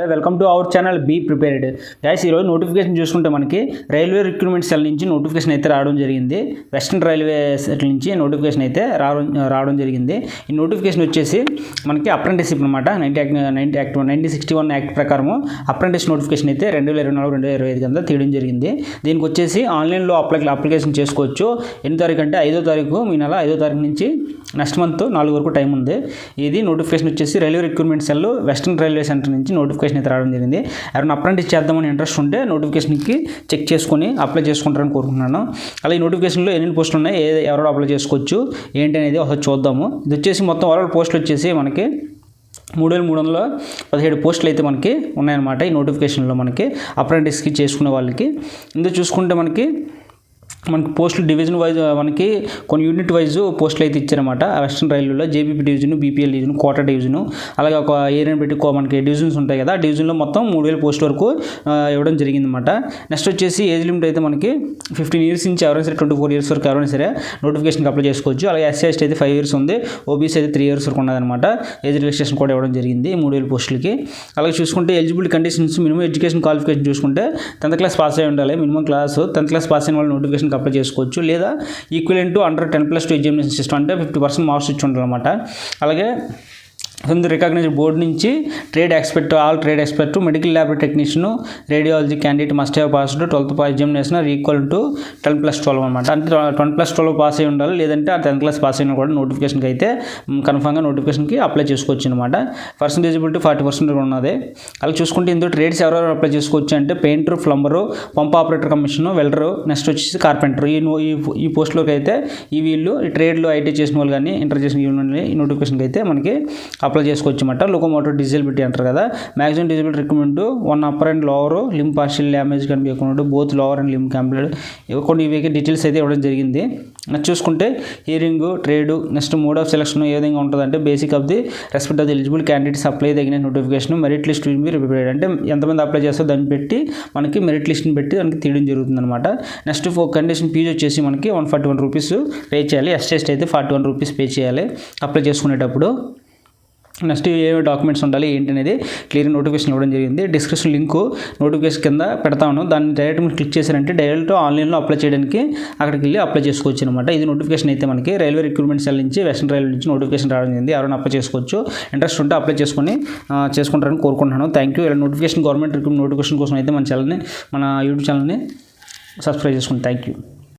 Welcome to our channel be prepared guys. ఈరోజు notification చూసుకుంటే మనకి రైల్వే రిక్రూట్మెంట్ సెల్ నుంచి నోటిఫికేషన్ అయితే రావడం జరిగింది. వెస్టర్న్ రైల్వే సెల్ నుంచి నోటిఫికేషన్ అయితే రావడం జరిగింది. ఈ నోటిఫికేషన్ వచ్చేసి మనకి అప్రెంటిస్షిప్ అనమాట. 1961 యాక్ట్ ప్రకారము అప్రెంటిస్ నోటిఫికేషన్ అయితే 2024-2025 కింద తీయడం జరిగింది. దీనికి వచ్చేసి ఆన్లైన్లో అప్లికేషన్ చేసుకోవచ్చు. ఎన్ని తారీఖు అంటే 5వ తారీఖు, ఈ నెల 5వ తారీఖు నుంచి నెక్స్ట్ మంత్ 4 వరకు టైం ఉంది. ఇది నోటిఫికేషన్ వచ్చేసి railway recruitment cell western railway centre నుంచి నోటిఫికేషన్ అయితే రావడం జరిగింది. ఎవరైనా అప్రెంటిస్ చేద్దామని ఇంట్రెస్ట్ ఉంటే నోటిఫికేషన్కి చెక్ చేసుకొని అప్లై చేసుకుంటారని కోరుకుంటున్నాను. అలాగే నోటిఫికేషన్లో ఎన్ని పోస్టులు ఉన్నాయి, ఎవరో అప్లై చేసుకోవచ్చు ఏంటి అనేది ఒకసారి చూద్దాము. ఇది వచ్చేసి మొత్తం ఓవరాల్ పోస్టులు వచ్చేసి మనకి 3317 పోస్టులు అయితే మనకి ఉన్నాయన్నమాట. ఈ నోటిఫికేషన్లో మనకి అప్రెంటిస్కి చేసుకునే వాళ్ళకి ఇందులో చూసుకుంటే మనకి పోస్టులు డివిజన్ వైజ్ మనకి కొన్ని యూనిట్ వైజ్ పోస్టులు అయితే ఇచ్చారన్నమాట. వెస్టర్న్ రైల్వేలో JBP division, BPL division, Kota division, అలాగే ఒక ఏరియాని పెట్టి మనకి డివిజన్స్ ఉంటాయి కదా. డివిజన్లో మొత్తం 3000 పోస్టుల వరకు ఇవ్వడం జరిగిందన్నమాట. నెక్స్ట్ వచ్చేసి ఏజ్ లిమిట్ అయితే మనకి 15 ఇయర్స్ నుంచి ఎవరైనా సరే 24 ఇయర్స్ వరకు ఎవరైనా సరే నోటిఫికేషన్కి అప్లై చేసుకోవచ్చు. అలాగే ఎస్సీ ఎస్టీ అయితే 5 ఇయర్స్ ఉంది, ఓబీసీ అయితే 3 ఇయర్స్ వరకు ఉన్నదన్నమాట. ఏజ్ రిలాక్సేషన్ కూడా ఇవ్వడం జరిగింది 3000 పోస్టులకి. అలాగే చూసుకుంటే eligibility conditions, minimum education qualification చూసుకుంటే 10th క్లాస్ పాస్ అయి ఉండాలి. Minimum class 10th class pass అయిన వాళ్ళు నోటిఫికేషన్ అప్లై చేసుకోవచ్చు. లేదా ఈక్వలెంట్ అండర్ 10+2 ఎగ్జామినేషన్ సిస్టమ్ అంటే 50% మార్క్స్ ఇచ్చి ఉండాలన్నమాట. అలాగే రికగ్నైజ్డ్ బోర్డు నుంచి trade expert, all trade expert, medical lab technician, radiology candidate must have passed 12th examination equal to 10+12 అనమాట. అంటే 10+12 పాస్ అయి ఉండాలి. లేదంటే ఆ 10th క్లాస్ పాస్ అయినా కూడా నోటిఫికేషన్కి అయితే కన్ఫామ్గా నోటిఫికేషన్కి అప్లై చేసుకోవచ్చు అనమాట. పర్సెంటేజిబిలిటీ 40% ఉన్నది. అలా చూసుకుంటే ఇందులో ట్రేడ్స్ ఎవరెవరు అప్లై చేసుకోవచ్చు అంటే painter, plumber, pump operator commission, welder, next వచ్చేసి కార్పెంటర్. ఈ పోస్టులోకి అయితే వీళ్ళు ఈ ట్రేడ్లో ఐటీ చేసిన వాళ్ళు కానీ ఇంటర్ చేసిన ఈ నోటిఫికేషన్కి అయితే మనకి అప్లై చేసుకోవచ్చు అన్నమాట. లోకోమోటివ్ డిజబిలిటీ అంటారు కదా. Maximum disability recommend 1 upper and lower limb partial damage కానీ బేకుండా both lower and limb complete కొన్ని ఇవి డీటెయిల్స్ అయితే ఇవ్వడం జరిగింది. నెక్స్ట్ చూసుకుంటే hearing, trade, next mode of selection ఏ విధంగా ఉంటుందంటే basic of the respect of the eligible candidates apply తగిన notification merit list will be prepared. అంటే ఎంతమంది అప్లై చేస్తారో దాన్ని పెట్టి మనకి మెరిట్ లిస్ట్ని పెట్టి దానికి తీయడం జరుగుతుంది అనమాట. నెక్స్ట్ కండిషన్ ఫీజు వచ్చేసి మనకి 141 రూపీస్ పే చేయాలి. ఎస్టీ అయితే 41 రూపీస్ పే చేయాలి అప్లై చేసుకునేటప్పుడు. నెక్స్ట్ ఏ డాక్యుమెంట్స్ ఉండాలి ఏంటి అనేది క్లియర్ నోటిఫికేషన్ ఇవ్వడం జరిగింది. డిస్క్రిప్షన్ లింక్ నోటిఫికేషన్ కింద పెడతాను. దాన్ని డైరెక్ట్ మీరు క్లిక్ చేశారంటే డైరెక్ట్ ఆన్లైన్లో అప్లై చేయడానికి అక్కడికి వెళ్ళి అప్లై చేసుకోవచ్చు అనమాట. ఇది నోటిఫికేషన్ అయితే మనకి రైల్వే రిక్రూట్మెంట్ సెల్ నుంచి వెస్టర్న్ రైల్వే నుంచి నోటిఫికేషన్ రావడం జరిగింది. ఎవరైనా అప్లై చేసుకోవచ్చు. ఇంట్రెస్ట్ ఉంటే అప్లై చేసుకుంటారని కోరుకుంటున్నాను. Thank you. ఇలా నోటిఫికేషన్ గవర్నమెంట్ రిక్రూట్మెంట్ నోటిఫికేషన్ కోసం అయితే మన యూట్యూబ్ ఛానల్ని సబ్స్క్రైబ్ చేసుకోండి. Thank you.